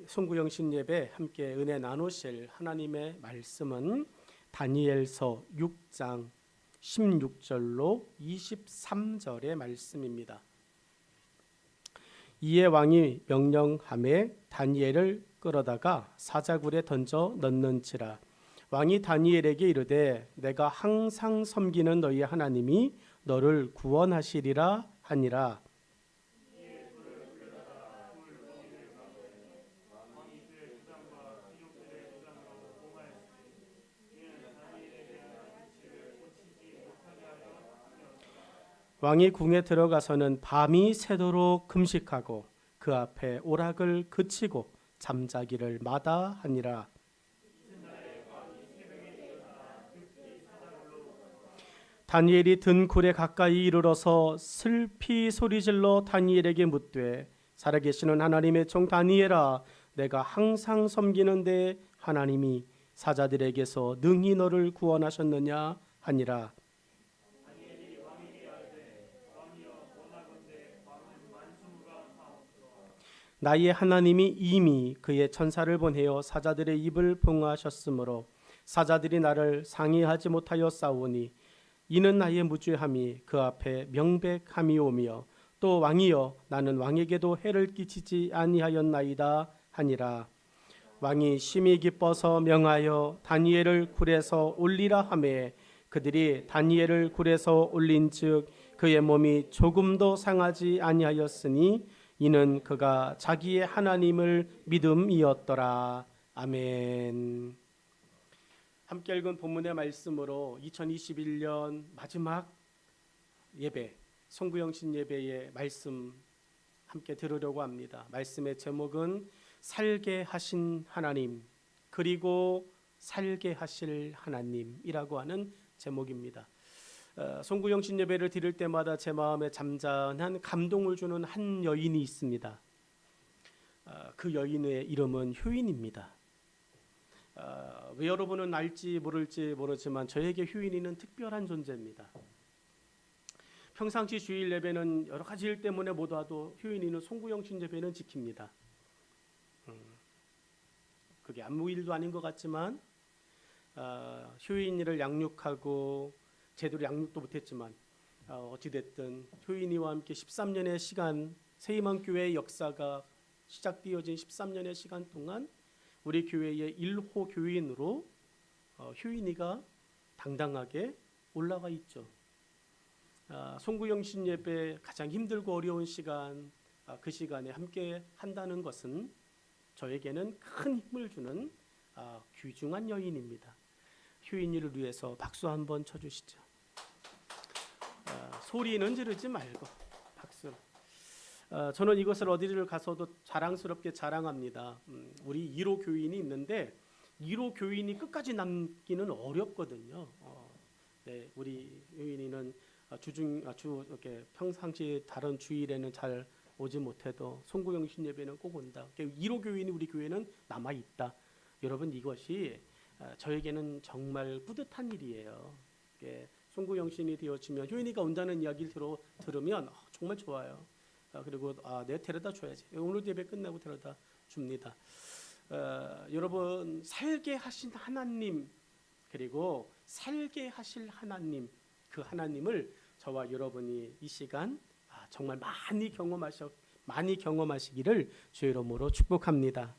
송구영신 예배 함께 은혜 나누실 하나님의 말씀은 다니엘서 6장 16절로 23절의 말씀입니다. 이에 왕이 명령하매 다니엘을 끌어다가 사자굴에 던져 넣는지라. 왕이 다니엘에게 이르되 내가 항상 섬기는 너희 하나님이 너를 구원하시리라 하니라. 왕이 궁에 들어가서는 밤이 새도록 금식하고 그 앞에 오락을 그치고 잠자기를 마다하니라. 다니엘이 든 굴에 가까이 이르러서 슬피 소리질러 다니엘에게 묻되 살아계시는 하나님의 종 다니엘아, 내가 항상 섬기는데 하나님이 사자들에게서 능히 너를 구원하셨느냐 하니라. 나의 하나님이 이미 그의 천사를 보내어 사자들의 입을 봉하셨으므로 사자들이 나를 상의하지 못하여 싸우니 이는 나의 무죄함이 그 앞에 명백함이오며 또 왕이여 나는 왕에게도 해를 끼치지 아니하였나이다 하니라. 왕이 심히 기뻐서 명하여 다니엘을 굴에서 올리라 하매 그들이 다니엘을 굴에서 올린즉 그의 몸이 조금도 상하지 아니하였으니 이는 그가 자기의 하나님을 믿음이었더라. 아멘. 함께 읽은 본문의 말씀으로 2021년 마지막 예배, 송구영신 예배의 말씀 함께 들으려고 합니다. 말씀의 제목은 살게 하신 하나님 그리고 살게 하실 하나님이라고 하는 제목입니다. 송구영신 예배를 드릴 때마다 제 마음에 잠잠한 감동을 주는 한 여인이 있습니다. 그 여인의 이름은 효인입니다. 왜 여러분은 알지 모를지 모르지만 저에게 효인이는 특별한 존재입니다. 평상시 주일 예배는 여러 가지 일 때문에 못 와도 효인이는 송구영신 예배는 지킵니다. 그게 아무 일도 아닌 것 같지만 효인이를 양육하고 제대로 양육도 못했지만 어찌됐든 효인이와 함께 13년의 시간, 새희망교회의 역사가 시작되어진 13년의 시간 동안 우리 교회의 1호 교인으로 효인이가 당당하게 올라가 있죠. 송구영신 예배 가장 힘들고 어려운 시간, 그 시간에 함께 한다는 것은 저에게는 큰 힘을 주는 귀중한 여인입니다. 효인이를 위해서 박수 한번 쳐주시죠. 소리는 지르지 말고 박수. 저는 이것을 어디를 가서도 자랑스럽게 자랑합니다. 우리 1호 교인이 있는데 1호 교인이 끝까지 남기는 어렵거든요. 네, 우리 효인이는 이렇게 평상시 다른 주일에는 잘 오지 못해도 송구영신 예배는 꼭 온다. 1호 교인이 우리 교회는 남아 있다. 여러분 이것이 저에게는 정말 뿌듯한 일이에요. 송구영신이 되어지면 효인이가 온다는 이야기를 들으면 정말 좋아요. 그리고 내가 데려다 줘야지. 오늘 예배 끝나고 데려다 줍니다. 여러분 살게 하신 하나님 그리고 살게 하실 하나님 그 하나님을 저와 여러분이 이 시간 정말 많이 경험하시기를 주의 이름으로 축복합니다.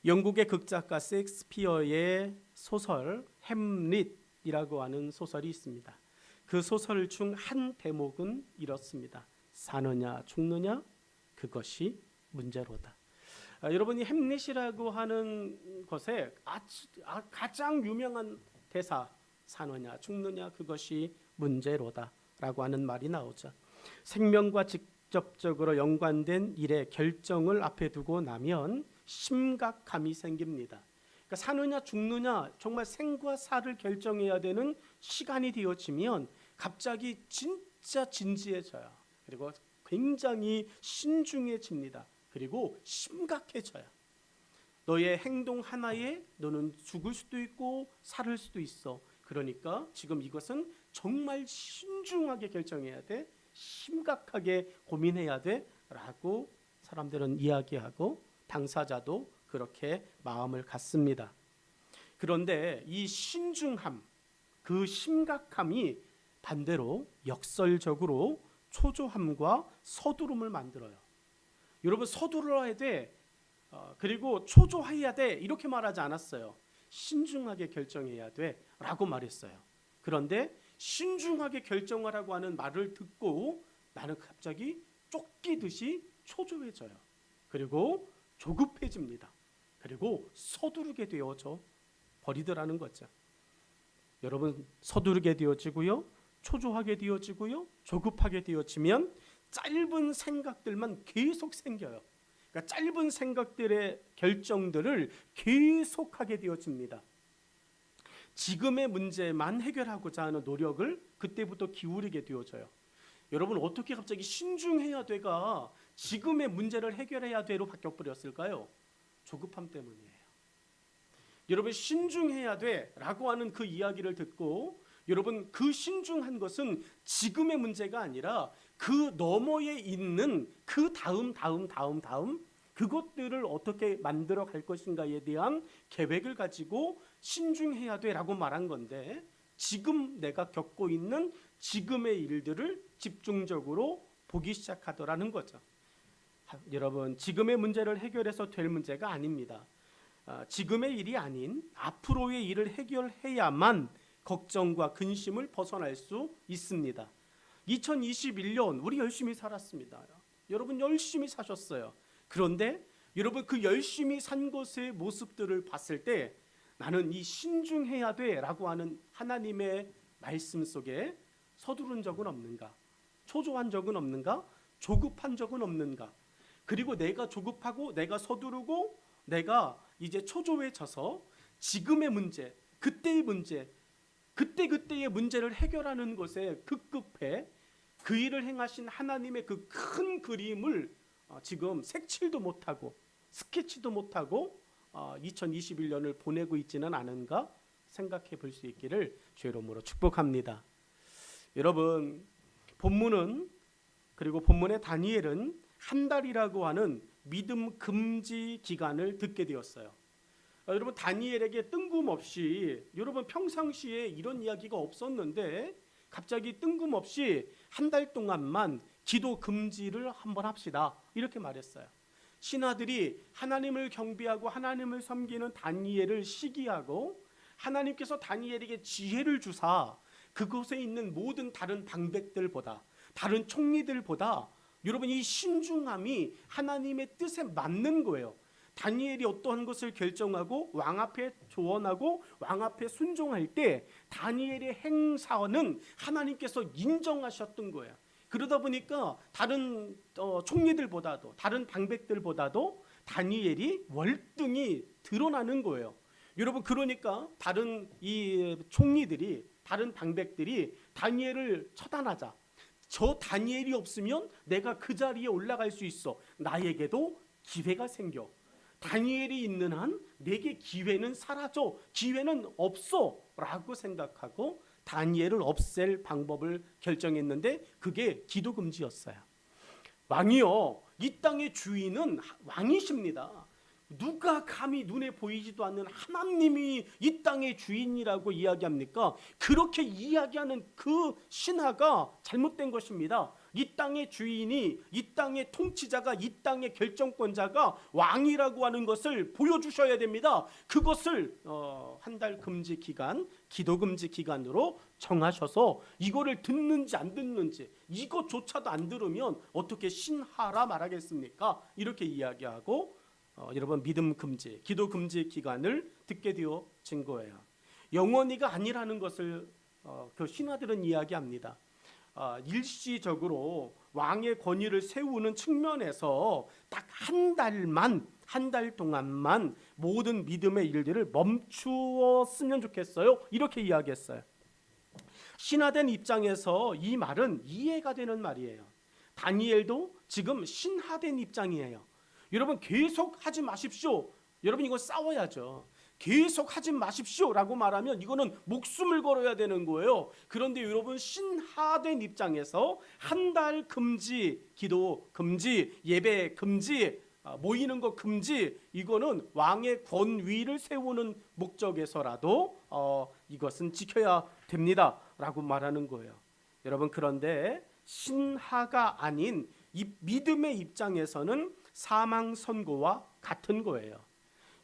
영국의 극작가 셰익스피어의 소설 햄릿이라고 하는 소설이 있습니다. 그 소설 중 한 대목은 이렇습니다. 사느냐 죽느냐 그것이 문제로다. 여러분이 햄릿이라고 하는 것에 가장 유명한 대사 사느냐 죽느냐 그것이 문제로다라고 하는 말이 나오죠. 생명과 직접적으로 연관된 일의 결정을 앞에 두고 나면 심각함이 생깁니다. 그러니까 사느냐 죽느냐 정말 생과 사를 결정해야 되는 시간이 되어지면 갑자기 진짜 진지해져요. 그리고 굉장히 신중해집니다. 그리고 심각해져요. 너의 행동 하나에 너는 죽을 수도 있고 살 수도 있어. 그러니까 지금 이것은 정말 신중하게 결정해야 돼. 심각하게 고민해야 돼 라고 사람들은 이야기하고 당사자도 그렇게 마음을 갖습니다. 그런데 이 신중함, 그 심각함이 반대로 역설적으로 초조함과 서두름을 만들어요. 여러분, 서두르어야 돼, 그리고 초조해야 돼, 이렇게 말하지 않았어요. 신중하게 결정해야 돼 라고 말했어요. 그런데 신중하게 결정하라고 하는 말을 듣고 나는 갑자기 쫓기듯이 초조해져요. 그리고 조급해집니다. 그리고 서두르게 되어져 버리더라는 거죠. 여러분, 서두르게 되어지고요, 초조하게 되어지고요, 조급하게 되어지면 짧은 생각들만 계속 생겨요. 그러니까 짧은 생각들의 결정들을 계속하게 되어집니다. 지금의 문제만 해결하고자 하는 노력을 그때부터 기울이게 되어져요. 여러분, 어떻게 갑자기 신중해야 돼가 지금의 문제를 해결해야 돼로 바뀌어버렸을까요? 조급함 때문이에요. 여러분, 신중해야 돼라고 하는 그 이야기를 듣고 여러분, 그 신중한 것은 지금의 문제가 아니라 그 너머에 있는 그 다음 그것들을 어떻게 만들어 갈 것인가에 대한 계획을 가지고 신중해야 돼라고 말한 건데, 지금 내가 겪고 있는 지금의 일들을 집중적으로 보기 시작하더라는 거죠. 여러분, 지금의 문제를 해결해서 될 문제가 아닙니다. 지금의 일이 아닌 앞으로의 일을 해결해야만 걱정과 근심을 벗어날 수 있습니다. 2021년 우리 열심히 살았습니다. 여러분, 열심히 사셨어요. 그런데 여러분, 그 열심히 산 것의 모습들을 봤을 때 나는 이 신중해야 돼라고 하는 하나님의 말씀 속에 서두른 적은 없는가? 초조한 적은 없는가? 조급한 적은 없는가? 그리고 내가 조급하고 내가 서두르고 내가 이제 초조해져서 지금의 문제, 그때의 문제, 그때의 문제를 해결하는 것에 급급해 그 일을 행하신 하나님의 그 큰 그림을 지금 색칠도 못하고 스케치도 못하고 2021년을 보내고 있지는 않은가 생각해 볼 수 있기를 주의 이름으로 축복합니다. 여러분, 본문은, 그리고 본문의 다니엘은 한 달이라고 하는 믿음 금지 기간을 듣게 되었어요. 여러분, 다니엘에게 뜬금없이, 여러분 평상시에 이런 이야기가 없었는데 갑자기 뜬금없이 한 달 동안만 기도 금지를 한번 합시다, 이렇게 말했어요. 신하들이 하나님을 경배하고 하나님을 섬기는 다니엘을 시기하고 하나님께서 다니엘에게 지혜를 주사 그곳에 있는 모든 다른 방백들보다, 다른 총리들보다 여러분, 이 신중함이 하나님의 뜻에 맞는 거예요. 다니엘이 어떠한 것을 결정하고 왕 앞에 조언하고 왕 앞에 순종할 때 다니엘의 행사는 하나님께서 인정하셨던 거예요. 그러다 보니까 다른 총리들보다도, 다른 방백들보다도 다니엘이 월등히 드러나는 거예요. 여러분, 그러니까 다른 이 총리들이, 다른 방백들이 다니엘을 처단하자. 저 다니엘이 없으면 내가 그 자리에 올라갈 수 있어. 나에게도 기회가 생겨. 다니엘이 있는 한 내게 기회는 사라져. 기회는 없어 라고 생각하고 다니엘을 없앨 방법을 결정했는데 그게 기도 금지였어요. 왕이요, 이 땅의 주인은 왕이십니다. 누가 감히 눈에 보이지도 않는 하나님이 이 땅의 주인이라고 이야기합니까? 그렇게 이야기하는 그 신하가 잘못된 것입니다. 이 땅의 주인이, 이 땅의 통치자가, 이 땅의 결정권자가 왕이라고 하는 것을 보여주셔야 됩니다. 그것을 한 달 금지 기간, 기도 금지 기간으로 정하셔서 이거를 듣는지 안 듣는지, 이것조차도 안 들으면 어떻게 신하라 말하겠습니까? 이렇게 이야기하고 여러분, 믿음 금지, 기도 금지 기간을 듣게 되어진 거예요. 영원히가 아니라는 것을 그 신하들은 이야기합니다. 일시적으로 왕의 권위를 세우는 측면에서 딱 한 달 동안만 모든 믿음의 일들을 멈추었으면 좋겠어요, 이렇게 이야기했어요. 신하된 입장에서 이 말은 이해가 되는 말이에요. 다니엘도 지금 신하된 입장이에요. 여러분, 계속 하지 마십시오. 여러분, 이거 싸워야죠. 계속 하지 마십시오라고 말하면 이거는 목숨을 걸어야 되는 거예요. 그런데 여러분, 신하된 입장에서 한 달 금지, 기도 금지, 예배 금지, 모이는 거 금지, 이거는 왕의 권위를 세우는 목적에서라도 이것은 지켜야 됩니다라고 말하는 거예요. 여러분, 그런데 신하가 아닌 이 믿음의 입장에서는 사망 선고와 같은 거예요.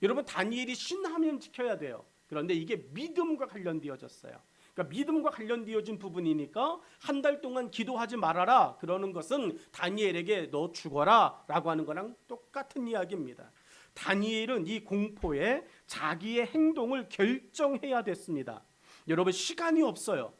여러분, 다니엘이 신하면 지켜야 돼요. 그런데 이게 믿음과 관련되어졌어요. 그러니까 믿음과 관련되어진 부분이니까 한 달 동안 기도하지 말아라 그러는 것은 다니엘에게 너 죽어라 라고 하는 거랑 똑같은 이야기입니다. 다니엘은 이 공포에 자기의 행동을 결정해야 됐습니다. 여러분, 시간이 없어요.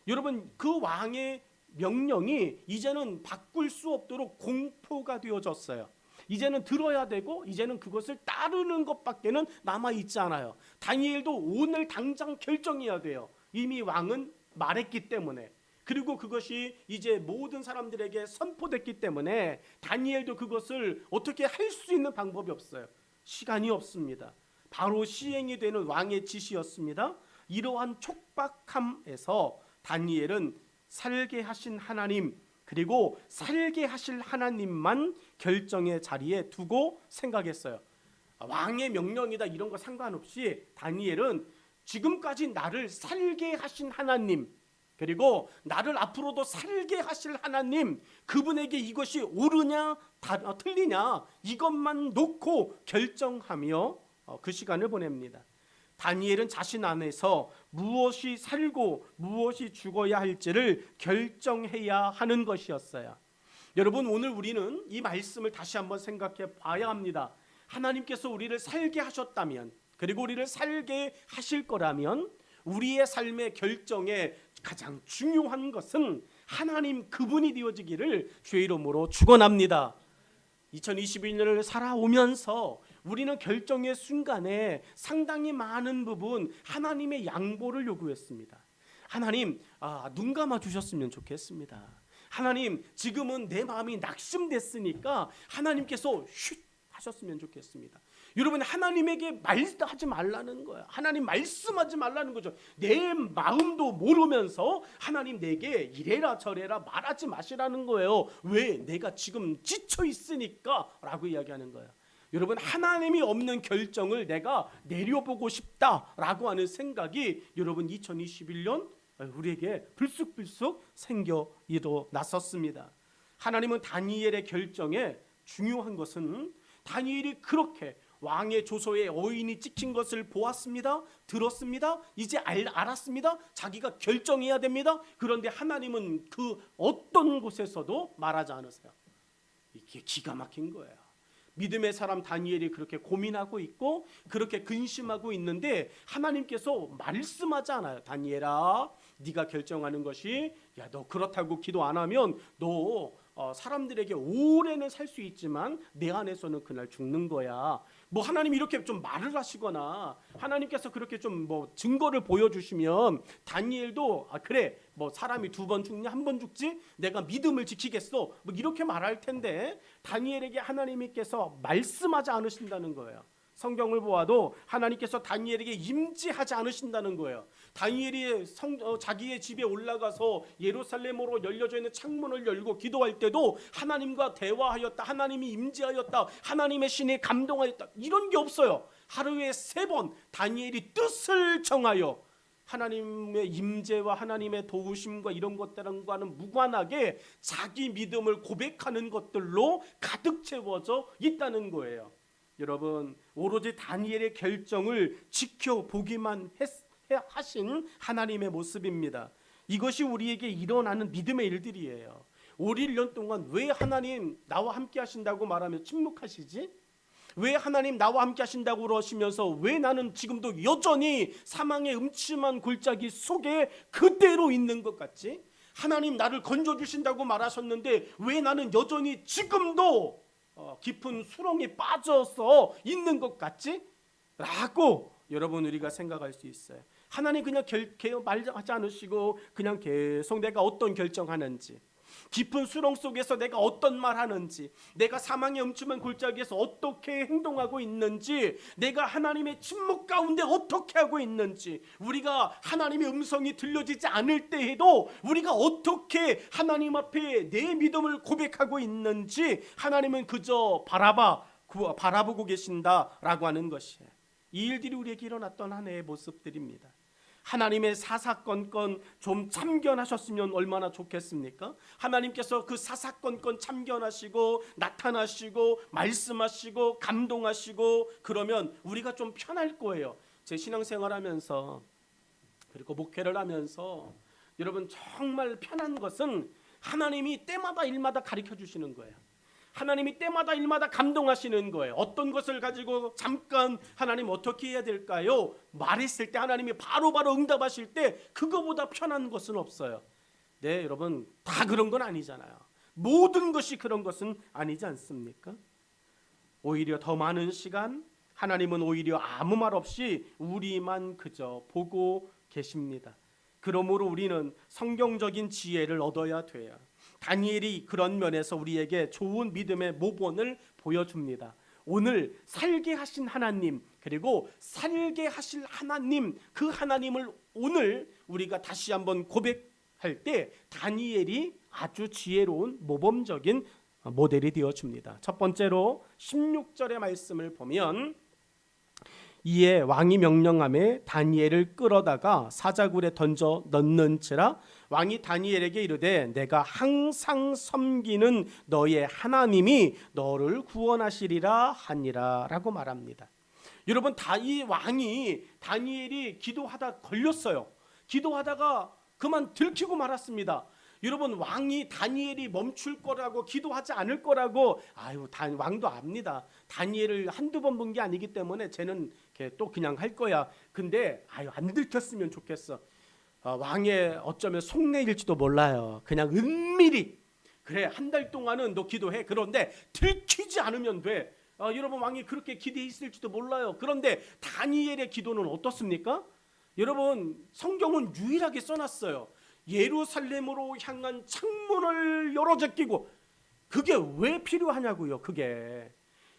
여러분, 그 왕의 명령이 이제는 바꿀 수 없도록 공포가 되어졌어요. 이제는 들어야 되고 이제는 그것을 따르는 것밖에는 남아있지 않아요. 다니엘도 오늘 당장 결정해야 돼요. 이미 왕은 말했기 때문에, 그리고 그것이 이제 모든 사람들에게 선포됐기 때문에 다니엘도 그것을 어떻게 할 수 있는 방법이 없어요. 시간이 없습니다. 바로 시행이 되는 왕의 지시였습니다. 이러한 촉박함에서 다니엘은 살게 하신 하나님, 그리고 살게 하실 하나님만 결정의 자리에 두고 생각했어요. 왕의 명령이다 이런 거 상관없이 다니엘은 지금까지 나를 살게 하신 하나님, 그리고 나를 앞으로도 살게 하실 하나님, 그분에게 이것이 옳으냐 틀리냐 이것만 놓고 결정하며 그 시간을 보냅니다. 다니엘은 자신 안에서 무엇이 살고 무엇이 죽어야 할지를 결정해야 하는 것이었어요. 여러분, 오늘 우리는 이 말씀을 다시 한번 생각해 봐야 합니다. 하나님께서 우리를 살게 하셨다면, 그리고 우리를 살게 하실 거라면 우리의 삶의 결정에 가장 중요한 것은 하나님 그분이 되어지기를 주의 이름으로 축원합니다. 2021년을 살아오면서 우리는 결정의 순간에 상당히 많은 부분 하나님의 양보를 요구했습니다. 하나님, 눈 감아 주셨으면 좋겠습니다. 하나님, 지금은 내 마음이 낙심됐으니까 하나님께서 쉿 하셨으면 좋겠습니다. 여러분, 하나님에게 말하지 말라는 거야. 하나님 말씀하지 말라는 거죠. 내 마음도 모르면서 하나님 내게 이래라 저래라 말하지 마시라는 거예요. 왜? 내가 지금 지쳐 있으니까 라고 이야기하는 거예요. 여러분, 하나님이 없는 결정을 내가 내려보고 싶다라고 하는 생각이 여러분 2021년 우리에게 불쑥불쑥 생겨 일어났었습니다. 하나님은 다니엘의 결정에 중요한 것은 다니엘이 그렇게 왕의 조서에 어인이 찍힌 것을 보았습니다. 들었습니다. 이제 알았습니다. 자기가 결정해야 됩니다. 그런데 하나님은 그 어떤 곳에서도 말하지 않으세요. 이게 기가 막힌 거예요. 믿음의 사람 다니엘이 그렇게 고민하고 있고 그렇게 근심하고 있는데 하나님께서 말씀하지 않아요. 다니엘아, 네가 결정하는 것이, 야, 너 그렇다고 기도 안 하면 너 사람들에게 오래는 살 수 있지만 내 안에서는 그날 죽는 거야. 뭐 하나님이 이렇게 좀 말을 하시거나 하나님께서 그렇게 좀 뭐 증거를 보여주시면 다니엘도 그래, 뭐 사람이 2번 죽냐 1번 죽지, 내가 믿음을 지키겠어, 뭐 이렇게 말할 텐데 다니엘에게 하나님께서 말씀하지 않으신다는 거예요. 성경을 보아도 하나님께서 다니엘에게 임재하지 않으신다는 거예요. 다니엘이 자기의 집에 올라가서 예루살렘으로 열려져 있는 창문을 열고 기도할 때도 하나님과 대화하였다, 하나님이 임재하였다, 하나님의 신이 감동하였다, 이런 게 없어요. 하루에 3번 다니엘이 뜻을 정하여 하나님의 임재와 하나님의 도우심과 이런 것들과는 무관하게 자기 믿음을 고백하는 것들로 가득 채워져 있다는 거예요. 여러분, 오로지 다니엘의 결정을 지켜보기만 하신 하나님의 모습입니다. 이것이 우리에게 일어나는 믿음의 일들이에요. 1년 동안 왜 하나님 나와 함께 하신다고 말하며 침묵하시지? 왜 하나님 나와 함께 하신다고 그러시면서 왜 나는 지금도 여전히 사망의 음침한 골짜기 속에 그대로 있는 것 같지? 하나님 나를 건져주신다고 말하셨는데 왜 나는 여전히 지금도 깊은 수렁에 빠져서 있는 것 같지? 라고 여러분 우리가 생각할 수 있어요. 하나님 그냥 말하지 않으시고 그냥 계속 내가 어떤 결정하는지, 깊은 수렁 속에서 내가 어떤 말 하는지, 내가 사망의 음침한 골짜기에서 어떻게 행동하고 있는지, 내가 하나님의 침묵 가운데 어떻게 하고 있는지, 우리가 하나님의 음성이 들려지지 않을 때에도 우리가 어떻게 하나님 앞에 내 믿음을 고백하고 있는지 하나님은 그저 바라봐 바라보고 계신다라고 하는 것이에요. 이 일들이 우리에게 일어났던 한 해의 모습들입니다. 하나님의 사사건건 좀 참견하셨으면 얼마나 좋겠습니까? 하나님께서 그 사사건건 참견하시고 나타나시고 말씀하시고 감동하시고 그러면 우리가 좀 편할 거예요. 제 신앙생활하면서 그리고 목회를 하면서 여러분 정말 편한 것은 하나님이 때마다 일마다 가르쳐 주시는 거예요. 하나님이 때마다 일마다 감동하시는 거예요. 어떤 것을 가지고 잠깐 하나님 어떻게 해야 될까요? 말했을 때 하나님이 바로바로 응답하실 때 그거보다 편한 것은 없어요. 네, 여러분 다 그런 건 아니잖아요. 모든 것이 그런 것은 아니지 않습니까? 오히려 더 많은 시간 하나님은 오히려 아무 말 없이 우리만 그저 보고 계십니다. 그러므로 우리는 성경적인 지혜를 얻어야 돼요. 다니엘이 그런 면에서 우리에게 좋은 믿음의 모본을 보여줍니다. 오늘 살게 하신 하나님 그리고 살게 하실 하나님 그 하나님을 오늘 우리가 다시 한번 고백할 때 다니엘이 아주 지혜로운 모범적인 모델이 되어줍니다. 첫 번째로 16절의 말씀을 보면 이에 왕이 명령하매 다니엘을 끌어다가 사자굴에 던져 넣는지라 왕이 다니엘에게 이르되 내가 항상 섬기는 너의 하나님이 너를 구원하시리라 하니라 라고 말합니다. 여러분 이 왕이 다니엘이 기도하다 걸렸어요. 기도하다가 그만 들키고 말았습니다. 여러분 왕이 다니엘이 멈출 거라고 기도하지 않을 거라고 왕도 압니다. 다니엘을 한두 번 본 게 아니기 때문에 쟤는 또 그냥 할 거야. 근데 안 들켰으면 좋겠어. 왕의 어쩌면 속내일지도 몰라요. 그냥 은밀히 그래 한 달 동안은 너 기도해. 그런데 들키지 않으면 돼. 여러분 왕이 그렇게 기대했을지도 몰라요. 그런데 다니엘의 기도는 어떻습니까? 여러분 성경은 유일하게 써놨어요. 예루살렘으로 향한 창문을 열어 제끼고 그게 왜 필요하냐고요. 그게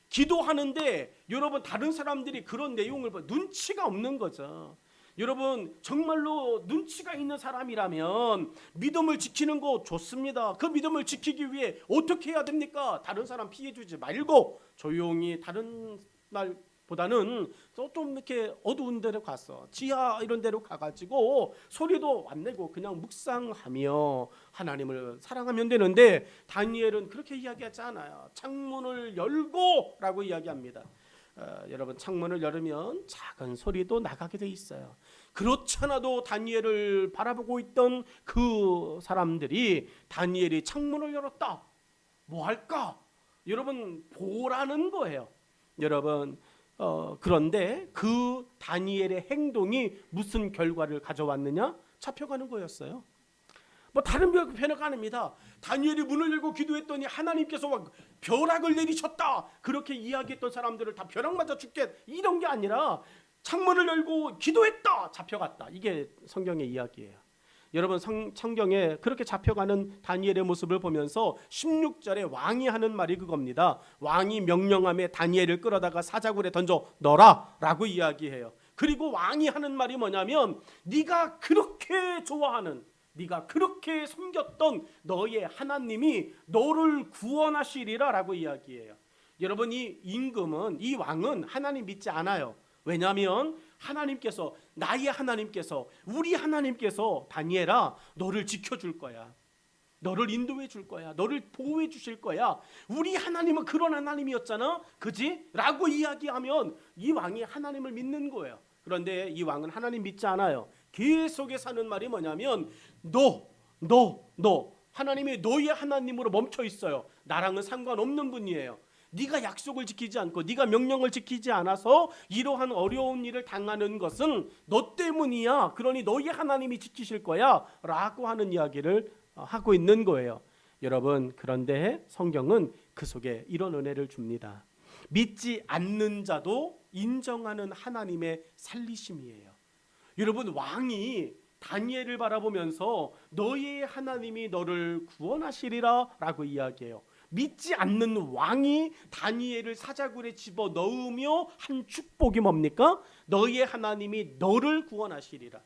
기도하는데 여러분 다른 사람들이 그런 내용을 눈치가 없는 거죠. 여러분 정말로 눈치가 있는 사람이라면 믿음을 지키는 거 좋습니다. 그 믿음을 지키기 위해 어떻게 해야 됩니까? 다른 사람 피해 주지 말고 조용히 다른 날보다는 좀 이렇게 어두운 데로 가서 지하 이런 데로 가가지고 소리도 안 내고 그냥 묵상하며 하나님을 사랑하면 되는데 다니엘은 그렇게 이야기하지 않아요. 창문을 열고 라고 이야기합니다. 여러분 창문을 열으면 작은 소리도 나가게 돼 있어요. 그렇잖아도 다니엘을 바라보고 있던 그 사람들이 다니엘이 창문을 열었다. 뭐 할까? 여러분 보라는 거예요. 여러분 그런데 그 다니엘의 행동이 무슨 결과를 가져왔느냐? 잡혀가는 거였어요. 뭐 다른 변화가 아닙니다. 다니엘이 문을 열고 기도했더니 하나님께서 막 벼락을 내리셨다. 그렇게 이야기했던 사람들을 다 벼락 맞아 죽게 이런 게 아니라 창문을 열고 기도했다. 잡혀갔다. 이게 성경의 이야기예요. 여러분 성경에 그렇게 잡혀가는 다니엘의 모습을 보면서 16절에 왕이 하는 말이 그겁니다. 왕이 명령함에 다니엘을 끌어다가 사자굴에 던져 넣어라 라고 이야기해요. 그리고 왕이 하는 말이 뭐냐면 네가 그렇게 좋아하는 네가 그렇게 섬겼던 너의 하나님이 너를 구원하시리라 라고 이야기해요. 여러분 이 임금은 이 왕은 하나님 믿지 않아요. 왜냐하면 하나님께서 나의 하나님께서 우리 하나님께서 다니엘아 너를 지켜줄 거야. 너를 인도해 줄 거야. 너를 보호해 주실 거야. 우리 하나님은 그런 하나님이었잖아. 그지? 라고 이야기하면 이 왕이 하나님을 믿는 거예요. 그런데 이 왕은 하나님 믿지 않아요. 계속해서 하는 말이 뭐냐면 너 하나님이 너의 하나님으로 멈춰 있어요. 나랑은 상관없는 분이에요. 네가 약속을 지키지 않고 네가 명령을 지키지 않아서 이러한 어려운 일을 당하는 것은 너 때문이야. 그러니 너희 하나님이 지키실 거야 라고 하는 이야기를 하고 있는 거예요. 여러분 그런데 성경은 그 속에 이런 은혜를 줍니다. 믿지 않는 자도 인정하는 하나님의 살리심이에요. 여러분 왕이 다니엘을 바라보면서 너의 하나님이 너를 구원하시리라 라고 이야기해요. 믿지 않는 왕이 다니엘을 사자굴에 집어넣으며 한 축복이 뭡니까? 너의 하나님이 너를 구원하시리라.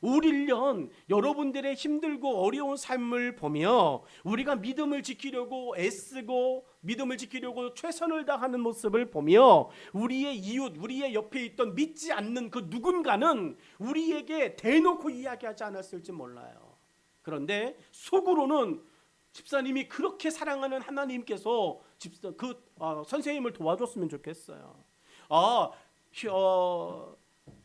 올 1년 여러분들의 힘들고 어려운 삶을 보며 우리가 믿음을 지키려고 애쓰고 믿음을 지키려고 최선을 다하는 모습을 보며 우리의 이웃, 우리의 옆에 있던 믿지 않는 그 누군가는 우리에게 대놓고 이야기하지 않았을지 몰라요. 그런데 속으로는 집사님이 그렇게 사랑하는 하나님께서 선생님을 도와줬으면 좋겠어요.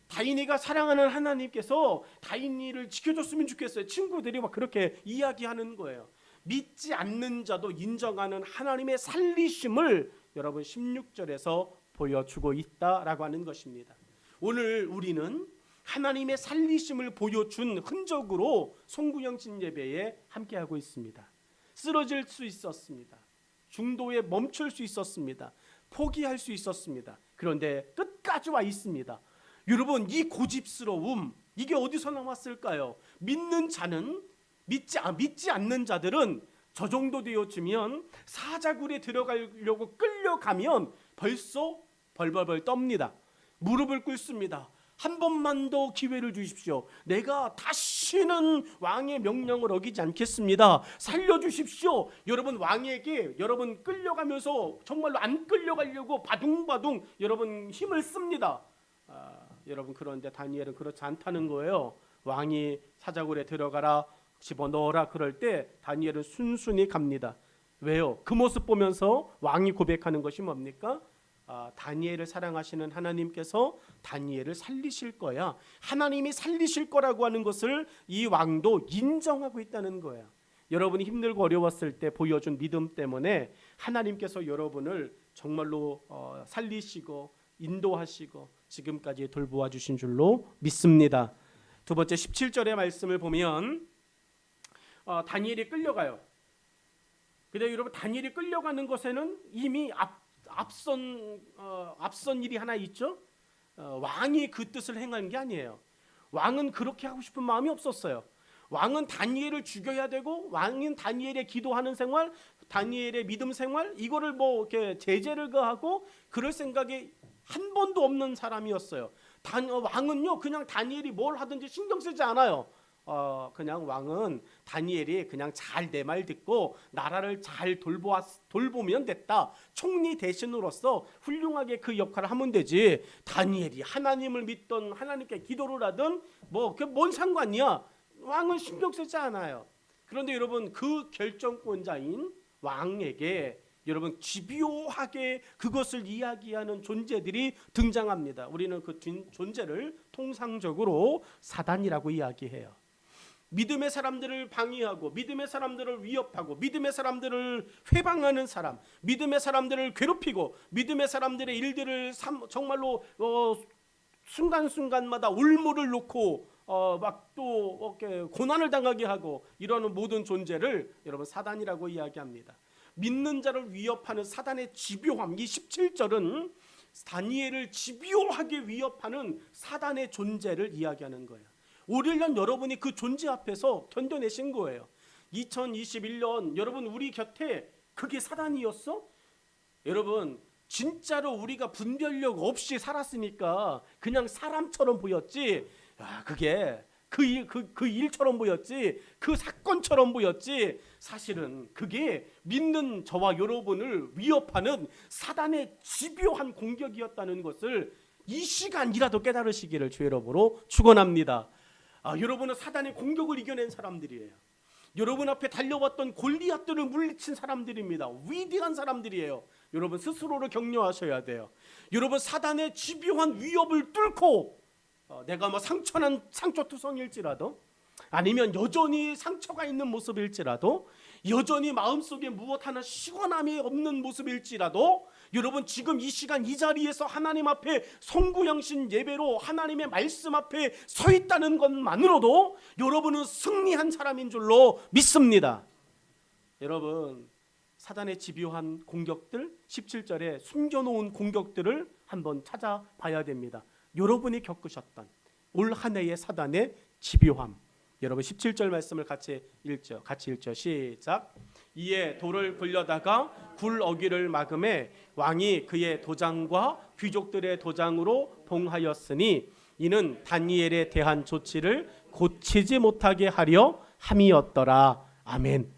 다인이가 사랑하는 하나님께서 다인이를 지켜줬으면 좋겠어요. 친구들이 막 그렇게 이야기하는 거예요. 믿지 않는 자도 인정하는 하나님의 살리심을 여러분 16절에서 보여주고 있다라고 하는 것입니다. 오늘 우리는 하나님의 살리심을 보여준 흔적으로 송구영신 예배에 함께하고 있습니다. 쓰러질 수 있었습니다. 중도에 멈출 수 있었습니다. 포기할 수 있었습니다. 그런데 끝까지 와 있습니다. 여러분, 이 고집스러움, 이게 어디서 나왔을까요? 믿는 자는 믿지 않는 자들은 저 정도 되어지면 사자굴에 들어가려고 끌려가면 벌써 벌벌벌 떱니다. 무릎을 꿇습니다. 한 번만 더 기회를 주십시오. 내가 다시는 왕의 명령을 어기지 않겠습니다. 살려주십시오. 여러분, 왕에게 여러분 끌려가면서 정말로 안 끌려가려고 바둥바둥 여러분 힘을 씁니다. 여러분, 그런데 다니엘은 그렇지 않다는 거예요. 왕이 사자굴에 들어가라, 집어넣어라 그럴 때 다니엘은 순순히 갑니다. 왜요? 그 모습 보면서 왕이 고백하는 것이 뭡니까? 다니엘을 사랑하시는 하나님께서 다니엘을 살리실 거야. 하나님이 살리실 거라고 하는 것을 이 왕도 인정하고 있다는 거야. 여러분이 힘들고 어려웠을 때 보여준 믿음 때문에 하나님께서 여러분을 정말로 살리시고 인도하시고 지금까지 돌보아 주신 줄로 믿습니다. 두 번째 17절의 말씀을 보면 다니엘이 끌려가요. 근데 여러분, 다니엘이 끌려가는 것에는 이미 앞선 일이 하나 있죠. 왕이 그 뜻을 행한 게 아니에요. 왕은 그렇게 하고 싶은 마음이 없었어요. 왕은 다니엘을 죽여야 되고, 왕은 다니엘의 기도하는 생활, 다니엘의 믿음 생활, 이거를 뭐 이렇게 제재를 가하고 그럴 생각이 한 번도 없는 사람이었어요. 왕은요, 그냥 다니엘이 뭘 하든지 신경 쓰지 않아요. 그냥 왕은 다니엘이 그냥 잘 내 말 듣고 나라를 잘 돌보면 됐다. 총리 대신으로서 훌륭하게 그 역할을 하면 되지. 다니엘이 하나님을 믿던 하나님께 기도를 하든 뭐 그게 뭔 상관이야. 왕은 신경 쓰지 않아요. 그런데 여러분, 그 결정권자인 왕에게 여러분 집요하게 그것을 이야기하는 존재들이 등장합니다. 우리는 그 존재를 통상적으로 사단이라고 이야기해요. 믿음의 사람들을 방해하고 믿음의 사람들을 위협하고 믿음의 사람들을 회방하는 사람, 믿음의 사람들을 괴롭히고 믿음의 사람들의 일들을 정말로 순간순간마다 올무를 놓고 막 또 고난을 당하게 하고 이러는 모든 존재를 여러분 사단이라고 이야기합니다. 믿는 자를 위협하는 사단의 집요함, 이 17절은 다니엘을 집요하게 위협하는 사단의 존재를 이야기하는 거예요. 올 1년 여러분이 그 존재 앞에서 견뎌내신 거예요. 2021년 여러분, 우리 곁에 그게 사단이었어? 여러분, 진짜로 우리가 분별력 없이 살았으니까 그냥 사람처럼 보였지, 그게 그 일처럼 보였지, 그 사건처럼 보였지, 사실은 그게 믿는 저와 여러분을 위협하는 사단의 집요한 공격이었다는 것을 이 시간이라도 깨달으시기를 주 여러분으로 축원합니다. 여러분은 사단의 공격을 이겨낸 사람들이에요. 여러분 앞에 달려왔던 골리앗들을 물리친 사람들입니다. 위대한 사람들이에요. 여러분 스스로를 격려하셔야 돼요. 여러분, 사단의 집요한 위협을 뚫고 내가 뭐 상처투성일지라도, 아니면 여전히 상처가 있는 모습일지라도, 여전히 마음속에 무엇 하나 시원함이 없는 모습일지라도, 여러분 지금 이 시간 이 자리에서 하나님 앞에 송구영신 예배로 하나님의 말씀 앞에 서 있다는 것만으로도 여러분은 승리한 사람인 줄로 믿습니다. 여러분, 사단의 집요한 공격들, 17절에 숨겨놓은 공격들을 한번 찾아봐야 됩니다. 여러분이 겪으셨던 올 한 해의 사단의 집요함, 여러분 17절 말씀을 같이 읽죠. 시작. 이에 돌을 굴려다가 굴 어귀를 막음에 왕이 그의 도장과 귀족들의 도장으로 봉하였으니 이는 다니엘에 대한 조치를 고치지 못하게 하려 함이었더라. 아멘.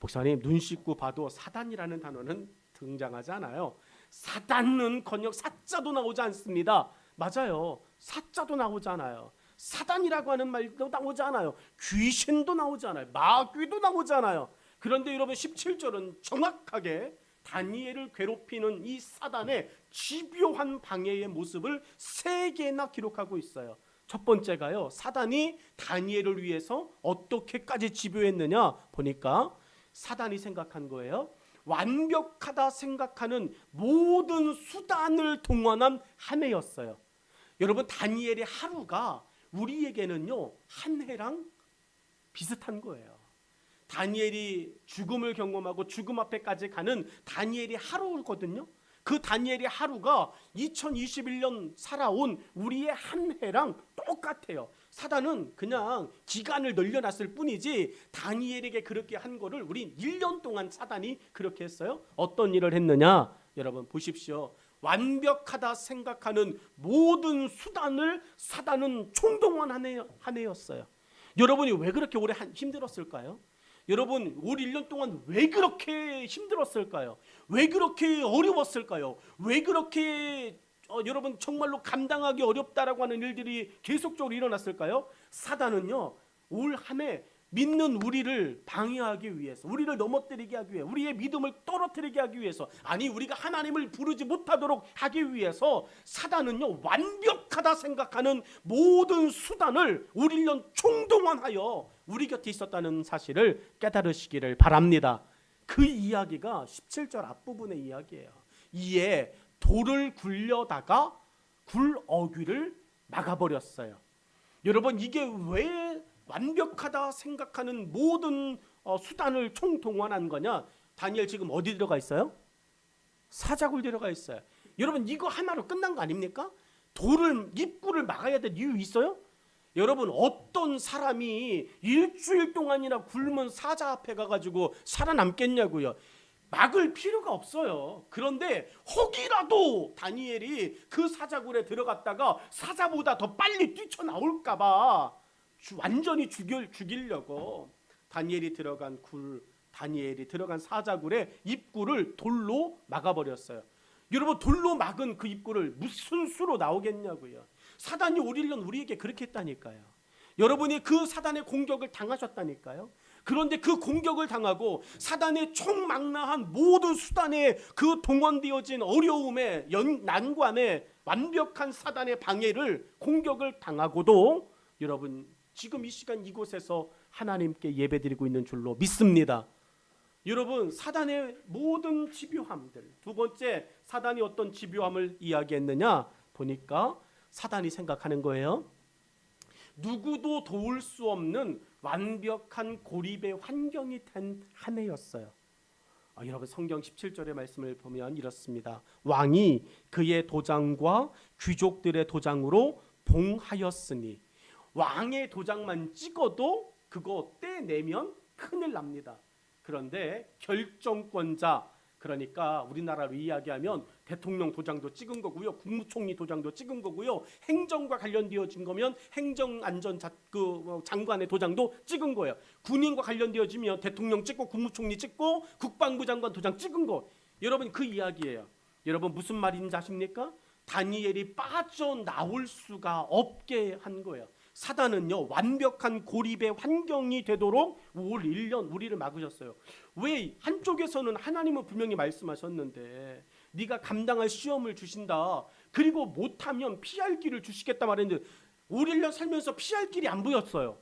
목사님, 눈 씻고 봐도 사단이라는 단어는 등장하지 않아요. 사단은커녕 사자도 나오지 않습니다. 맞아요. 사자도 나오지 않아요. 사단이라고 하는 말도 나오지 않아요. 귀신도 나오지 않아요. 마귀도 나오지 않아요. 그런데 여러분 17절은 정확하게 다니엘을 괴롭히는 이 사단의 집요한 방해의 모습을 3개나 기록하고 있어요. 첫 번째가요, 사단이 다니엘을 위해서 어떻게까지 집요했느냐 보니까 사단이 생각한 거예요. 완벽하다 생각하는 모든 수단을 동원한 한 해였어요. 여러분, 다니엘의 하루가 우리에게는요 한 해랑 비슷한 거예요. 다니엘이 죽음을 경험하고 죽음 앞에까지 가는 다니엘의 하루거든요. 그 다니엘의 하루가 2021년 살아온 우리의 한 해랑 똑같아요. 사단은 그냥 기간을 늘려놨을 뿐이지 다니엘에게 그렇게 한 거를 우린 1년 동안 사단이 그렇게 했어요. 어떤 일을 했느냐? 여러분 보십시오. 완벽하다 생각하는 모든 수단을 사단은 총동원한 해였어요. 여러분이 왜 그렇게 오래 힘들었을까요? 여러분 올 1년 동안 왜 그렇게 힘들었을까요? 왜 그렇게 어려웠을까요? 왜 그렇게 여러분 정말로 감당하기 어렵다라고 하는 일들이 계속적으로 일어났을까요? 사단은요 올 한 해 믿는 우리를 방해하기 위해서, 우리를 넘어뜨리게 하기 위해, 우리의 믿음을 떨어뜨리게 하기 위해서, 아니 우리가 하나님을 부르지 못하도록 하기 위해서 사단은요 완벽하다 생각하는 모든 수단을 올 1년 총동원하여 우리 곁에 있었다는 사실을 깨달으시기를 바랍니다. 그 이야기가 17절 앞부분의 이야기예요. 이에 돌을 굴려다가 굴 어귀를 막아버렸어요. 여러분 이게 왜 완벽하다 생각하는 모든 수단을 총동원한 거냐? 다니엘 지금 어디 들어가 있어요? 사자굴 들어가 있어요. 여러분 이거 하나로 끝난 거 아닙니까? 돌을 입구를 막아야 될 이유 있어요? 여러분 어떤 사람이 일주일 동안이나 굶은 사자 앞에 가가지고 살아남겠냐고요. 막을 필요가 없어요. 그런데 혹이라도 다니엘이 그 사자굴에 들어갔다가 사자보다 더 빨리 뛰쳐나올까 봐 완전히 죽이려고 다니엘이 들어간 사자굴의 입구를 돌로 막아버렸어요. 여러분 돌로 막은 그 입구를 무슨 수로 나오겠냐고요. 사단이 올 1년 우리에게 그렇게 했다니까요. 여러분이 그 사단의 공격을 당하셨다니까요. 그런데 그 공격을 당하고 사단의 총망라한 모든 수단에 그 동원되어진 어려움에 난관에 완벽한 사단의 방해를 공격을 당하고도 여러분 지금 이 시간 이곳에서 하나님께 예배드리고 있는 줄로 믿습니다. 여러분 사단의 모든 집요함들, 두 번째 사단이 어떤 집요함을 이야기했느냐 보니까 사단이 생각하는 거예요. 누구도 도울 수 없는 완벽한 고립의 환경이 된 한 해였어요. 여러분 성경 17절의 말씀을 보면 이렇습니다. 왕이 그의 도장과 귀족들의 도장으로 봉하였으니, 왕의 도장만 찍어도 그거 떼내면 큰일 납니다. 그런데 결정권자, 그러니까 우리나라로 이야기하면 대통령 도장도 찍은 거고요, 국무총리 도장도 찍은 거고요, 행정과 관련되어진 거면 행정안전장관의 도장도 찍은 거예요. 군인과 관련되어지면 대통령 찍고 국무총리 찍고 국방부 장관 도장 찍은 거. 여러분 그 이야기예요. 여러분 무슨 말인지 아십니까? 다니엘이 빠져나올 수가 없게 한 거예요. 사단은요 완벽한 고립의 환경이 되도록 올 1년 우리를 막으셨어요. 왜? 한쪽에서는 하나님은 분명히 말씀하셨는데 네가 감당할 시험을 주신다, 그리고 못하면 피할 길을 주시겠다 말했는데 올 1년 살면서 피할 길이 안 보였어요.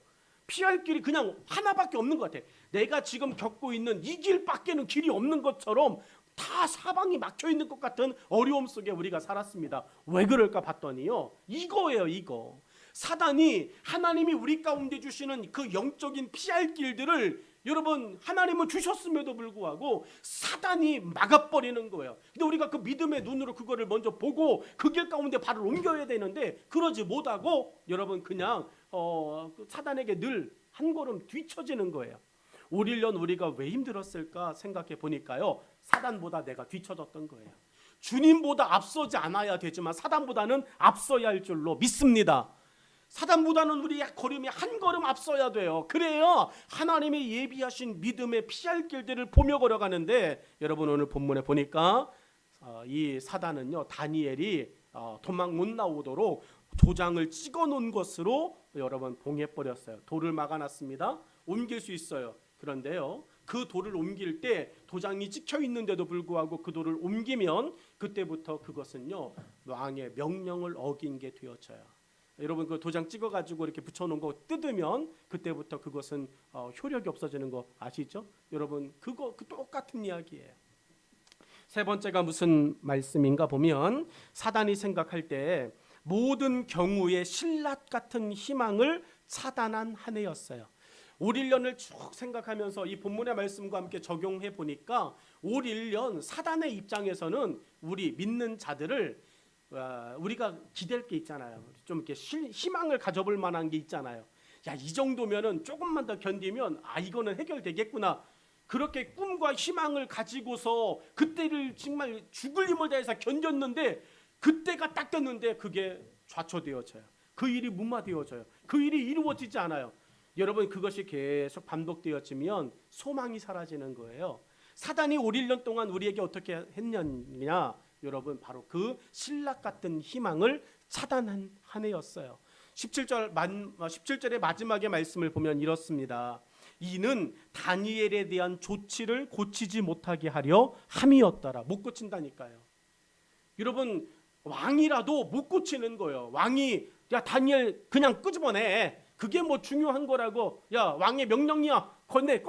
피할 길이 그냥 하나밖에 없는 것 같아. 내가 지금 겪고 있는 이 길밖에는 길이 없는 것처럼 다 사방이 막혀있는 것 같은 어려움 속에 우리가 살았습니다. 왜 그럴까 봤더니요 이거예요. 이거 사단이 하나님이 우리 가운데 주시는 그 영적인 피할 길들을 여러분 하나님은 주셨음에도 불구하고 사단이 막아버리는 거예요. 근데 우리가 그 믿음의 눈으로 그거를 먼저 보고 그 길 가운데 발을 옮겨야 되는데 그러지 못하고 여러분 그냥 사단에게 늘 한 걸음 뒤처지는 거예요. 올 1년 우리가 왜 힘들었을까 생각해 보니까요 사단보다 내가 뒤처졌던 거예요. 주님보다 앞서지 않아야 되지만 사단보다는 앞서야 할 줄로 믿습니다. 사단보다는 우리 걸음이 한 걸음 앞서야 돼요. 그래야 하나님의 예비하신 믿음의 피할 길들을 보며 걸어가는데, 여러분 오늘 본문에 보니까 이 사단은요, 다니엘이 도망 못 나오도록 도장을 찍어 놓은 것으로 여러분 봉해버렸어요. 돌을 막아놨습니다. 옮길 수 있어요. 그런데요, 그 돌을 옮길 때 도장이 찍혀 있는데도 불구하고 그 돌을 옮기면 그때부터 그것은요, 왕의 명령을 어긴 게 되어져요. 여러분 그 도장 찍어가지고 이렇게 붙여놓은 거 뜯으면 그때부터 그것은 효력이 없어지는 거 아시죠? 여러분 그 똑같은 이야기예요. 세 번째가 무슨 말씀인가 보면, 사단이 생각할 때 모든 경우에 신라 같은 희망을 차단한 한 해였어요. 올 1년을 쭉 생각하면서 이 본문의 말씀과 함께 적용해 보니까 올 1년 사단의 입장에서는 우리 믿는 자들을 우리가 기댈 게 있잖아요. 좀 이렇게 희망을 가져볼 만한 게 있잖아요. 야, 이 정도면은 조금만 더 견디면 이거는 해결되겠구나. 그렇게 꿈과 희망을 가지고서 그때를 정말 죽을 힘을 다해서 견뎠는데, 그때가 딱 됐는데 그게 좌초되어져요. 그 일이 무마되어져요. 그 일이 이루어지지 않아요. 여러분 그것이 계속 반복되어지면 소망이 사라지는 거예요. 사단이 올 1년 동안 우리에게 어떻게 했느냐, 여러분 바로 그 신라 같은 희망을 차단한 한 해였어요. 17절의 마지막의 말씀을 보면 이렇습니다. 이는 다니엘에 대한 조치를 고치지 못하게 하려 함이었더라. 못 고친다니까요. 여러분 왕이라도 못 고치는 거예요. 왕이 야 다니엘 그냥 끄집어내, 그게 뭐 중요한 거라고, 야 왕의 명령이야 꺼내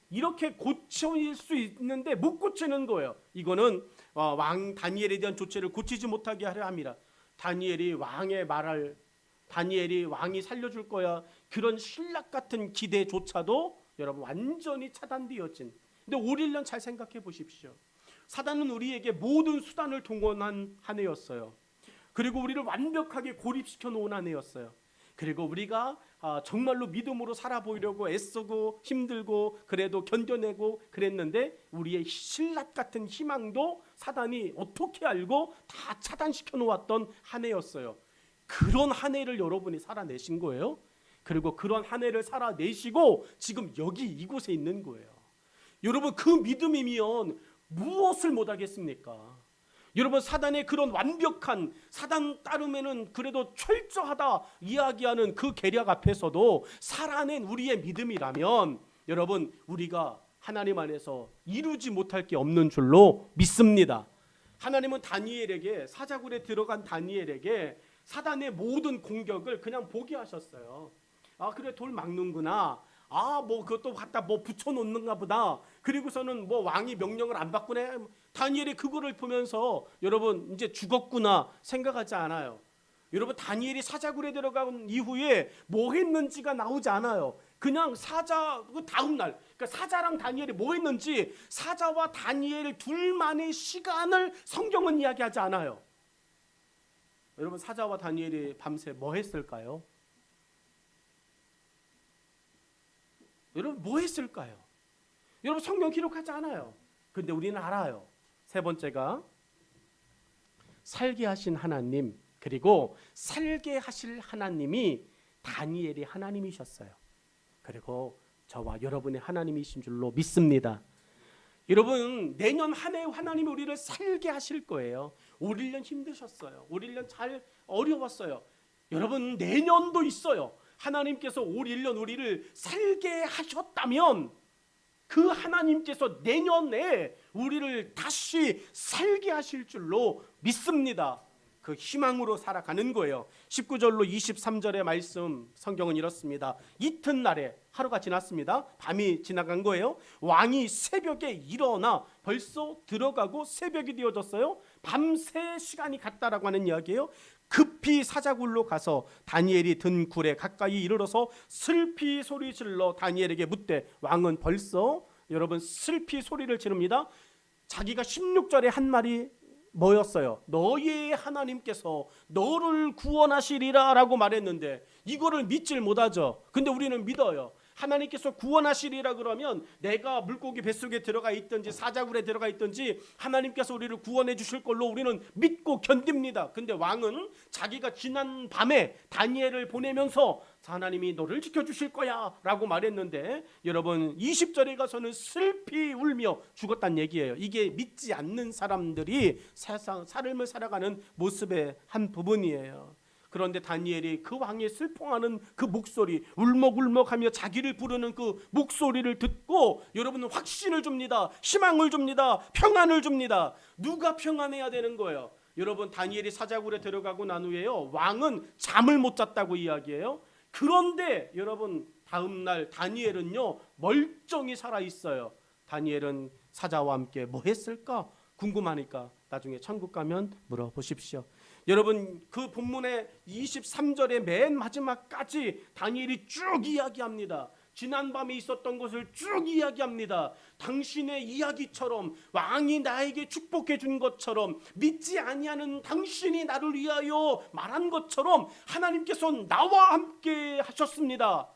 이렇게 고칠 수 있는데 못 고치는 거예요. 이거는 왕 다니엘에 대한 조치를 고치지 못하게 하려 함이라. 다니엘이 왕이 살려줄 거야, 그런 신락 같은 기대조차도 여러분 완전히 차단되어진. 근데 올 1년 잘 생각해 보십시오. 사단은 우리에게 모든 수단을 동원한 한 해였어요. 그리고 우리를 완벽하게 고립시켜 놓은 한 해였어요. 그리고 우리가 정말로 믿음으로 살아 보이려고 애쓰고 힘들고 그래도 견뎌내고 그랬는데, 우리의 신라 같은 희망도 사단이 어떻게 알고 다 차단시켜 놓았던 한 해였어요. 그런 한 해를 여러분이 살아내신 거예요. 그리고 그런 한 해를 살아내시고 지금 여기 이곳에 있는 거예요. 여러분 그 믿음이면 무엇을 못하겠습니까? 여러분 사단의 그런 완벽한, 사단 따르면은 그래도 철저하다 이야기하는 그 계략 앞에서도 살아낸 우리의 믿음이라면, 여러분 우리가 하나님 안에서 이루지 못할 게 없는 줄로 믿습니다. 하나님은 다니엘에게, 사자굴에 들어간 다니엘에게 사단의 모든 공격을 그냥 보게 하셨어요. 그래 돌 막는구나. 뭐 그것도 갖다 뭐 붙여놓는가 보다. 그리고서는 뭐 왕이 명령을 안 받구나. 다니엘이 그거를 보면서 여러분 이제 죽었구나 생각하지 않아요. 여러분 다니엘이 사자굴에 들어간 이후에 뭐 했는지가 나오지 않아요. 그냥 사자 그 다음 날, 그러니까 사자랑 다니엘이 뭐 했는지, 사자와 다니엘 둘만의 시간을 성경은 이야기하지 않아요. 여러분 사자와 다니엘이 밤새 뭐 했을까요? 여러분 뭐 했을까요? 여러분 성경 기록하지 않아요. 근데 우리는 알아요. 세 번째가 살게 하신 하나님, 그리고 살게 하실 하나님이 다니엘이 하나님이셨어요. 그리고 저와 여러분의 하나님이신 줄로 믿습니다. 여러분 내년 한 해 하나님이 우리를 살게 하실 거예요. 올 1년 힘드셨어요. 올 1년 잘 어려웠어요. 여러분 내년도 있어요. 하나님께서 올 1년 우리를 살게 하셨다면 그 하나님께서 내년에 우리를 다시 살게 하실 줄로 믿습니다. 그 희망으로 살아가는 거예요. 19절로 23절의 말씀 성경은 이렇습니다. 이튿날에 하루가 지났습니다. 밤이 지나간 거예요. 왕이 새벽에 일어나 벌써 들어가고 새벽이 되어졌어요. 밤새 시간이 갔다라고 하는 이야기예요. 급히 사자굴로 가서 다니엘이 든 굴에 가까이 이르러서 슬피 소리질러 다니엘에게 묻되, 왕은 벌써 여러분 슬피 소리를 지릅니다. 자기가 16절에 한 말이 뭐였어요? 너희의 하나님께서 너를 구원하시리라 라고 말했는데 이거를 믿질 못하죠. 근데 우리는 믿어요. 하나님께서 구원하시리라 그러면 내가 물고기 뱃속에 들어가 있든지 사자굴에 들어가 있든지 하나님께서 우리를 구원해 주실 걸로 우리는 믿고 견딥니다. 근데 왕은 자기가 지난 밤에 다니엘을 보내면서 하나님이 너를 지켜주실 거야 라고 말했는데, 여러분 20절에 가서는 슬피 울며 죽었다는 얘기예요. 이게 믿지 않는 사람들이 세상 삶을 살아가는 모습의 한 부분이에요. 그런데 다니엘이 그 왕의 슬퍼하는 그 목소리, 울먹울먹하며 자기를 부르는 그 목소리를 듣고 여러분은 확신을 줍니다. 희망을 줍니다. 평안을 줍니다. 누가 평안해야 되는 거예요? 여러분 다니엘이 사자굴에 들어가고 난 후에요, 왕은 잠을 못 잤다고 이야기해요. 그런데 여러분 다음 날 다니엘은요 멀쩡히 살아 있어요. 다니엘은 사자와 함께 뭐 했을까 궁금하니까 나중에 천국 가면 물어보십시오. 여러분 그 본문의 23절의 맨 마지막까지 다니엘이 쭉 이야기합니다. 지난밤에 있었던 것을 쭉 이야기합니다. 당신의 이야기처럼 왕이 나에게 축복해 준 것처럼 믿지 아니하는 당신이 나를 위하여 말한 것처럼 하나님께서 나와 함께 하셨습니다.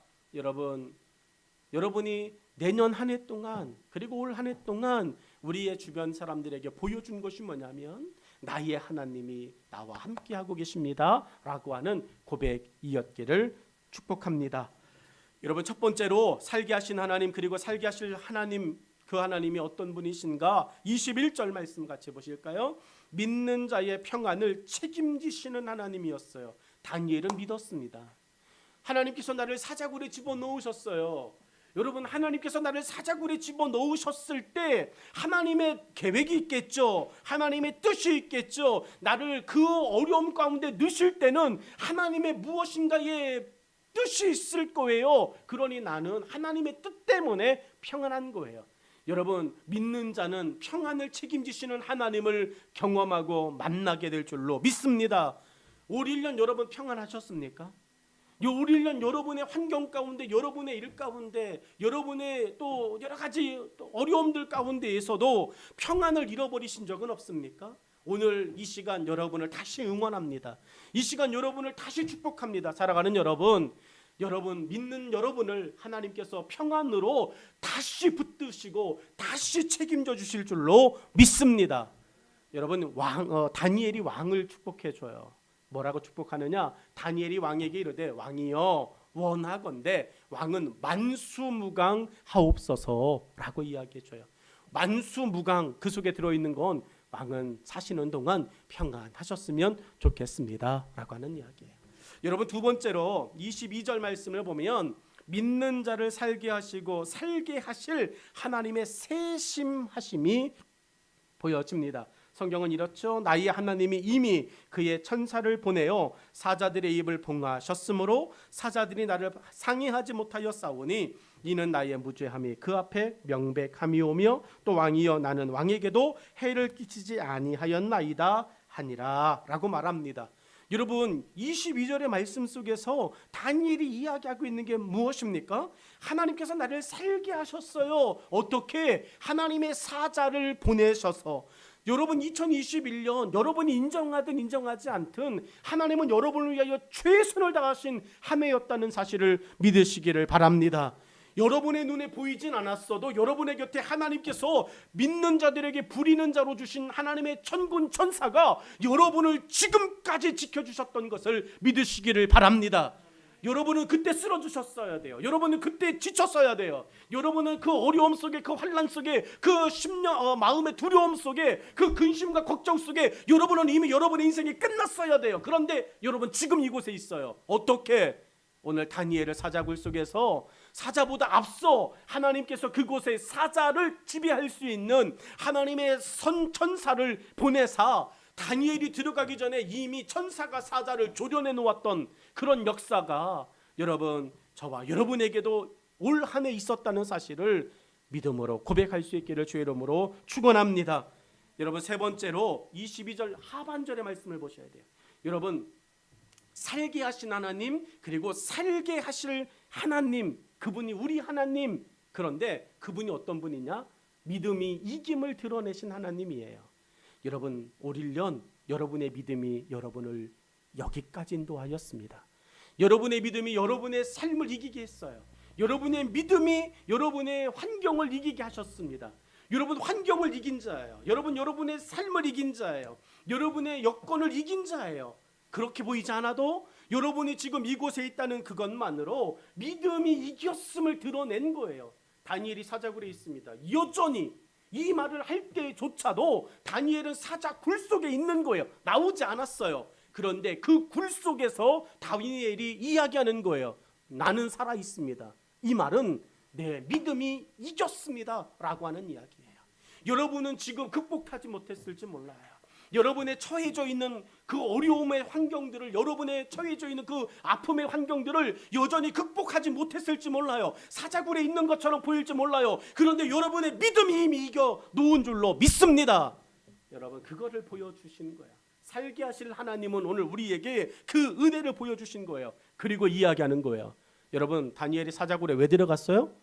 여러분이 내년 한 해 동안 그리고 올 한 해 동안 우리의 주변 사람들에게 보여준 것이 뭐냐면 나의 하나님이 나와 함께하고 계십니다 라고 하는 고백이었기를 축복합니다. 여러분 첫 번째로 살게 하신 하나님, 그리고 살게 하실 하나님, 그 하나님이 어떤 분이신가? 21절 말씀 같이 보실까요? 믿는 자의 평안을 책임지시는 하나님이었어요. 다니엘은 믿었습니다. 하나님께서 나를 사자굴에 집어넣으셨어요. 여러분 하나님께서 나를 사자굴에 집어넣으셨을 때 하나님의 계획이 있겠죠. 하나님의 뜻이 있겠죠. 나를 그 어려움 가운데 넣으실 때는 하나님의 무엇인가의 뜻이 있을 거예요. 그러니 나는 하나님의 뜻 때문에 평안한 거예요. 여러분 믿는 자는 평안을 책임지시는 하나님을 경험하고 만나게 될 줄로 믿습니다. 올 1년 여러분 평안하셨습니까? 올 1년 여러분의 환경 가운데, 여러분의 일 가운데, 여러분의 또 여러 가지 또 어려움들 가운데에서도 평안을 잃어버리신 적은 없습니까? 오늘 이 시간 여러분을 다시 응원합니다. 이 시간 여러분을 다시 축복합니다. 살아가는 여러분 믿는 여러분을 하나님께서 평안으로 다시 붙드시고 다시 책임져 주실 줄로 믿습니다. 여러분 다니엘이 왕을 축복해 줘요. 뭐라고 축복하느냐? 다니엘이 왕에게 이르되 왕이여 원하건대 왕은 만수무강하옵소서라고 이야기해 줘요. 만수무강, 그 속에 들어있는 건 왕은 사시는 동안 평안하셨으면 좋겠습니다 라고 하는 이야기예요. 여러분 두 번째로 22절 말씀을 보면 믿는 자를 살게 하시고 살게 하실 하나님의 세심하심이 보여집니다. 성경은 이렇죠. 나의 하나님이 이미 그의 천사를 보내어 사자들의 입을 봉하셨으므로 사자들이 나를 상해하지 못하여 싸우니 이는 나의 무죄함이 그 앞에 명백함이오며 또 왕이여 나는 왕에게도 해를 끼치지 아니하였나이다 하니라 라고 말합니다. 여러분 22절의 말씀 속에서 다니엘이 이야기하고 있는 게 무엇입니까? 하나님께서 나를 살게 하셨어요. 어떻게? 하나님의 사자를 보내셔서. 여러분 2021년 여러분이 인정하든 인정하지 않든 하나님은 여러분을 위하여 최선을 다하신 한 해였다는 사실을 믿으시기를 바랍니다. 여러분의 눈에 보이진 않았어도 여러분의 곁에 하나님께서 믿는 자들에게 부리는 자로 주신 하나님의 천군 천사가 여러분을 지금까지 지켜주셨던 것을 믿으시기를 바랍니다. 여러분은 그때 쓰러지셨어야 돼요. 여러분은 그때 지쳤어야 돼요. 여러분은 그 어려움 속에, 그 환난 속에, 그 심령 마음의 두려움 속에, 그 근심과 걱정 속에 여러분은 이미 여러분의 인생이 끝났어야 돼요. 그런데 여러분 지금 이곳에 있어요. 어떻게? 오늘 다니엘을 사자굴 속에서 사자보다 앞서 하나님께서 그곳에 사자를 지배할 수 있는 하나님의 천사를 보내사 다니엘이 들어가기 전에 이미 천사가 사자를 조련해 놓았던 그런 역사가 여러분 저와 여러분에게도 올 한 해 있었다는 사실을 믿음으로 고백할 수 있기를 주의 이름으로 축원합니다. 여러분 세 번째로 22절 하반절의 말씀을 보셔야 돼요. 여러분 살게 하신 하나님, 그리고 살게 하실 하나님, 그분이 우리 하나님. 그런데 그분이 어떤 분이냐? 믿음이 이김을 드러내신 하나님이에요. 여러분 올 1년 여러분의 믿음이 여러분을 여기까지 인도하였습니다. 여러분의 믿음이 여러분의 삶을 이기게 했어요. 여러분의 믿음이 여러분의 환경을 이기게 하셨습니다. 여러분 환경을 이긴 자예요. 여러분의 삶을 이긴 자예요. 여러분의 여건을 이긴 자예요. 그렇게 보이지 않아도 여러분이 지금 이곳에 있다는 그것만으로 믿음이 이겼음을 드러낸 거예요. 다니엘이 사자굴에 있습니다. 여전히 이 말을 할 때조차도 다니엘은 사자 굴 속에 있는 거예요. 나오지 않았어요. 그런데 그 굴 속에서 다니엘이 이야기하는 거예요. 나는 살아 있습니다. 이 말은 내 믿음이 이겼습니다 라고 하는 이야기예요. 여러분은 지금 극복하지 못했을지 몰라요. 여러분의 처해져 있는 그 어려움의 환경들을, 여러분의 처해져 있는 그 아픔의 환경들을 여전히 극복하지 못했을지 몰라요. 사자굴에 있는 것처럼 보일지 몰라요. 그런데 여러분의 믿음이 이미 이겨 놓은 줄로 믿습니다. 여러분 그거를 보여주신 거야. 살게 하실 하나님은 오늘 우리에게 그 은혜를 보여주신 거예요. 그리고 이야기하는 거예요. 여러분 다니엘이 사자굴에 왜 들어갔어요?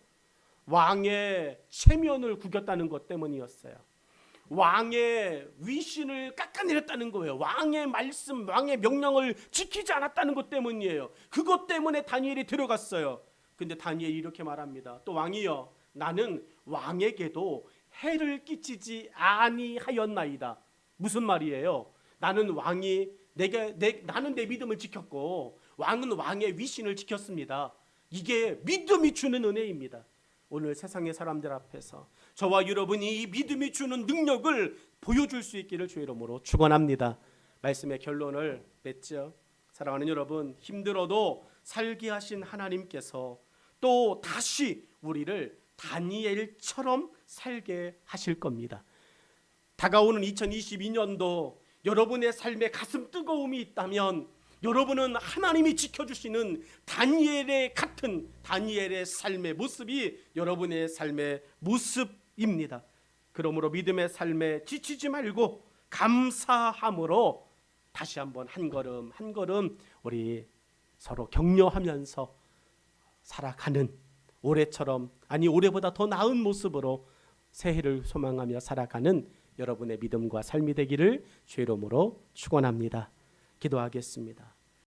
왕의 체면을 구겼다는 것 때문이었어요. 왕의 위신을 깎아내렸다는 거예요. 왕의 말씀, 왕의 명령을 지키지 않았다는 것 때문이에요. 그것 때문에 다니엘이 들어갔어요. 근데 다니엘이 이렇게 말합니다. 또 왕이여, 나는 왕에게도 해를 끼치지 아니하였나이다. 무슨 말이에요? 나는 왕이 나는 내 믿음을 지켰고 왕은 왕의 위신을 지켰습니다. 이게 믿음이 주는 은혜입니다. 오늘 세상의 사람들 앞에서 저와 여러분이 이 믿음이 주는 능력을 보여줄 수 있기를 주의 이름으로 축원합니다. 말씀의 결론을 맺죠. 사랑하는 여러분, 힘들어도 살게 하신 하나님께서 또 다시 우리를 다니엘처럼 살게 하실 겁니다. 다가오는 2022년도 여러분의 삶에 가슴 뜨거움이 있다면 여러분은 하나님이 지켜주시는 다니엘의 같은 다니엘의 삶의 모습이 여러분의 삶의 모습입니다. 그러므로 믿음의 삶에 지치지 말고 감사함으로 다시 한번 한 걸음 한 걸음 우리 서로 격려하면서 살아가는, 올해처럼 아니 올해보다 더 나은 모습으로 새해를 소망하며 살아가는 여러분의 믿음과 삶이 되기를 주의 이름으로 축원합니다. 기도하겠습니다.